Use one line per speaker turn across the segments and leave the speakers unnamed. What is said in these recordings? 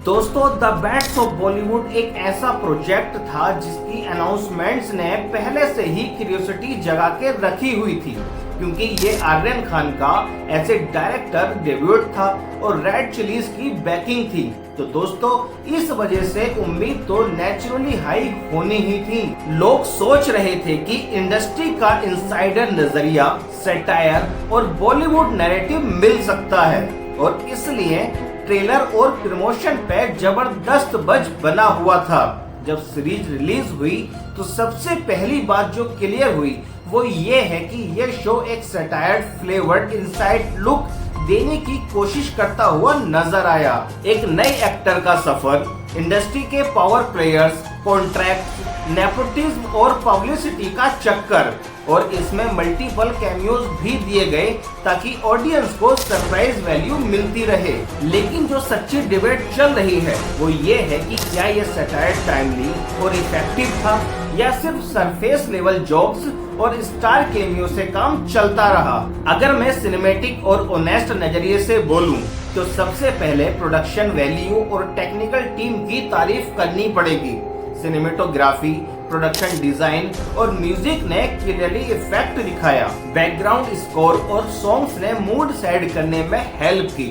दोस्तों, the bats of Bollywood एक ऐसा प्रोजेक्ट था जिसकी अनाउंसमेंट्स ने पहले से ही क्यूरियोसिटी जगा के रखी हुई थी, क्योंकि ये आर्यन खान का ऐसे डायरेक्टर डेब्यूट था और रेड चिलीज की बैकिंग थी। तो दोस्तों, इस वजह से उम्मीद तो नेचुरली हाई होनी ही थी। लोग सोच रहे थे कि इंडस्ट्री का इनसाइडर नजरिया, सैटायर और बॉलीवुड नैरेटिव मिल सकता है, और इसलिए ट्रेलर और प्रमोशन पे जबरदस्त बज बना हुआ था। जब सीरीज रिलीज हुई तो सबसे पहली बात जो क्लियर हुई वो ये है कि ये शो एक सैटायर फ्लेवर्ड इनसाइड लुक देने की कोशिश करता हुआ नजर आया। एक नए एक्टर का सफर, इंडस्ट्री के पावर प्लेयर्स, कॉन्ट्रैक्ट, नेपोटिज्म और पब्लिसिटी का चक्कर, और इसमें मल्टीपल कैमियोज भी दिए गए ताकि ऑडियंस को सरप्राइज वैल्यू मिलती रहे। लेकिन जो सच्ची डिबेट चल रही है वो ये है कि क्या ये सैटायर टाइमली और इफेक्टिव था या सिर्फ सरफेस लेवल जोक्स और स्टार कैमियो से काम चलता रहा। अगर मैं सिनेमैटिक और ऑनेस्ट नजरिए से बोलूं तो सबसे पहले प्रोडक्शन वैल्यू और टेक्निकल टीम की तारीफ करनी पड़ेगी। सिनेमेटोग्राफी, प्रोडक्शन डिजाइन और म्यूजिक ने क्लियरली इफेक्ट दिखाया। बैकग्राउंड स्कोर और सॉन्ग्स ने मूड सेट करने में हेल्प की,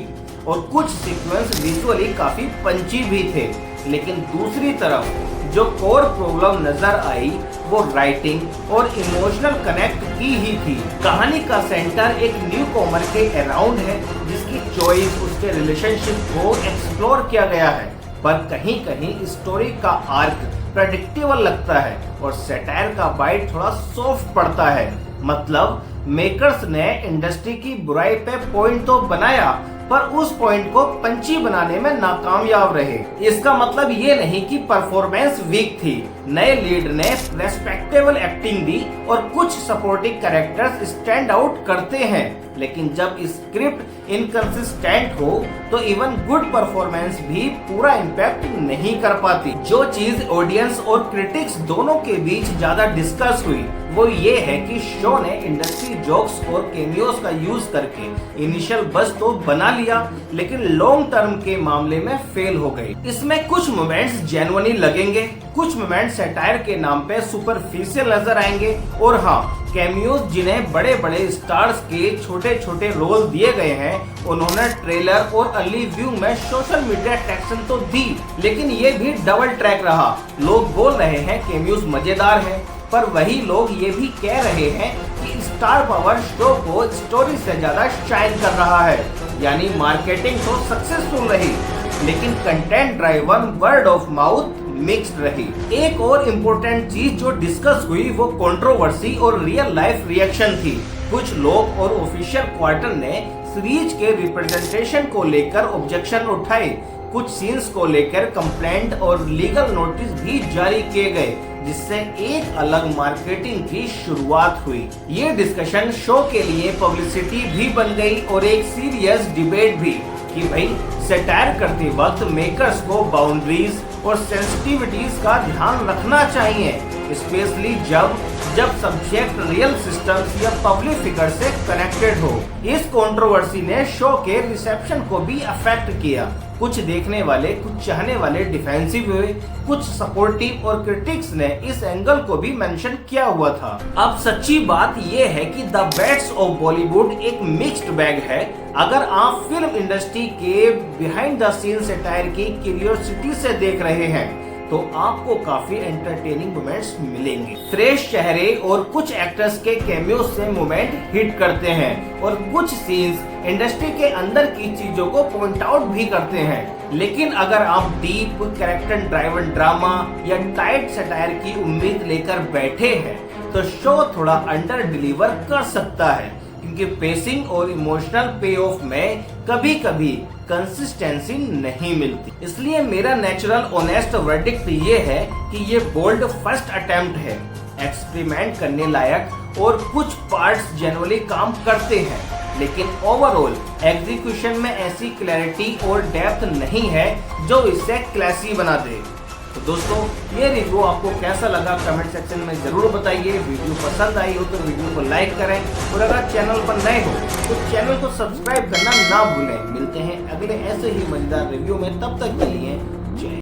और कुछ सीक्वेंस विजुअली काफी पंची भी थे। लेकिन दूसरी तरफ जो कोर प्रॉब्लम नजर आई वो राइटिंग और इमोशनल कनेक्ट की ही थी। कहानी का सेंटर एक न्यू कॉमर के अराउंड है जिसकी चॉइस, उसके रिलेशनशिप को एक्सप्लोर किया गया है, पर कहीं कहीं स्टोरी का आर्क प्रेडिक्टेबल लगता है और सैटायर का बाइट थोड़ा सॉफ्ट पड़ता है। मतलब मेकर्स ने इंडस्ट्री की बुराई पे पॉइंट तो बनाया, पर उस पॉइंट को पंची बनाने में नाकामयाब रहे। इसका मतलब ये नहीं कि परफॉर्मेंस वीक थी। नए लीड ने रेस्पेक्टेबल एक्टिंग दी और कुछ सपोर्टिंग कैरेक्टर्स स्टैंड आउट करते हैं, लेकिन जब स्क्रिप्ट इनकंसिस्टेंट हो तो इवन गुड परफॉर्मेंस भी पूरा इम्पैक्ट नहीं कर पाती। जो चीज ऑडियंस और क्रिटिक्स दोनों के बीच ज्यादा डिस्कस हुई वो ये है कि शो ने इंडस्ट्री जोक्स और कैमियोस का यूज करके इनिशियल बज़ तो बना लिया, लेकिन लॉन्ग टर्म के मामले में फेल हो गई। इसमें कुछ मोमेंट्स जेन्युइनली लगेंगे, कुछ मोमेंट्स सैटायर के नाम पे सुपरफिशियल नजर आएंगे, और हाँ, कैमियोज जिन्हें बड़े बड़े स्टार्स के छोटे छोटे रोल दिए गए हैं उन्होंने ट्रेलर और अर्ली व्यू में सोशल मीडिया ट्रैक्शन तो दी, लेकिन ये भी डबल ट्रैक रहा। लोग बोल रहे हैं कैमियोज मजेदार है, पर वही लोग ये भी कह रहे हैं कि स्टार पावर शो को स्टोरी से ज्यादा शाइन कर रहा है। यानी मार्केटिंग तो सक्सेसफुल रही, लेकिन content driven word of mouth mixed रही। एक और इम्पोर्टेंट चीज जो डिस्कस हुई वो कंट्रोवर्सी और रियल लाइफ रिएक्शन थी। कुछ लोग और ऑफिशियल क्वार्टर ने सीरीज के रिप्रेजेंटेशन को लेकर ऑब्जेक्शन उठाए, कुछ सीन्स को लेकर कंप्लेंट और लीगल नोटिस भी जारी किए गए, जिससे एक अलग मार्केटिंग की शुरुआत हुई। ये डिस्कशन शो के लिए पब्लिसिटी भी बन गई और एक सीरियस डिबेट भी कि भाई सैटायर करते वक्त मेकर्स को बाउंड्रीज और सेंसिटिविटीज का ध्यान रखना चाहिए, स्पेशली जब सब्जेक्ट रियल सिस्टम्स या पब्लिक फिगर से कनेक्टेड हो। इस कंट्रोवर्सी ने शो के रिसेप्शन को भी अफेक्ट किया। कुछ देखने वाले, कुछ चाहने वाले डिफेंसिव हुए, कुछ सपोर्टिव, और क्रिटिक्स ने इस एंगल को भी मेंशन किया हुआ था। अब सच्ची बात ये है कि द बैट्स ऑफ बॉलीवुड एक मिक्स्ड बैग है। अगर आप फिल्म इंडस्ट्री के बिहाइंड द सीन सैटायर की क्यूरियोसिटी से देख रहे हैं तो आपको काफी एंटरटेनिंग मोमेंट्स मिलेंगे। फ्रेश चेहरे और कुछ एक्टर्स के कैमियो से मोमेंट हिट करते हैं, और कुछ सीन्स इंडस्ट्री के अंदर की चीजों को पॉइंट आउट भी करते हैं। लेकिन अगर आप डीप कैरेक्टर ड्राइवन ड्रामा या टाइट सैटायर की उम्मीद लेकर बैठे हैं तो शो थोड़ा अंडर डिलीवर कर सकता है, क्योंकि पेसिंग और इमोशनल पे ऑफ में कभी कभी कंसिस्टेंसी नहीं मिलती। इसलिए मेरा नेचुरल ऑनेस्ट वर्डिक्ट ये है कि ये बोल्ड फर्स्ट अटेम्प्ट है, एक्सपेरिमेंट करने लायक, और कुछ पार्ट्स जेन्युइनली काम करते हैं, लेकिन ओवरऑल एग्जीक्यूशन में ऐसी क्लैरिटी और डेप्थ नहीं है जो इसे क्लासी बना दे। तो दोस्तों ये रिव्यू आपको कैसा लगा कमेंट सेक्शन में जरूर बताइए। वीडियो पसंद आई हो तो वीडियो को लाइक करें और अगर चैनल पर नए हो तो चैनल को सब्सक्राइब करना ना भूलें। मिलते हैं अगले ऐसे ही मजेदार रिव्यू में, तब तक के लिए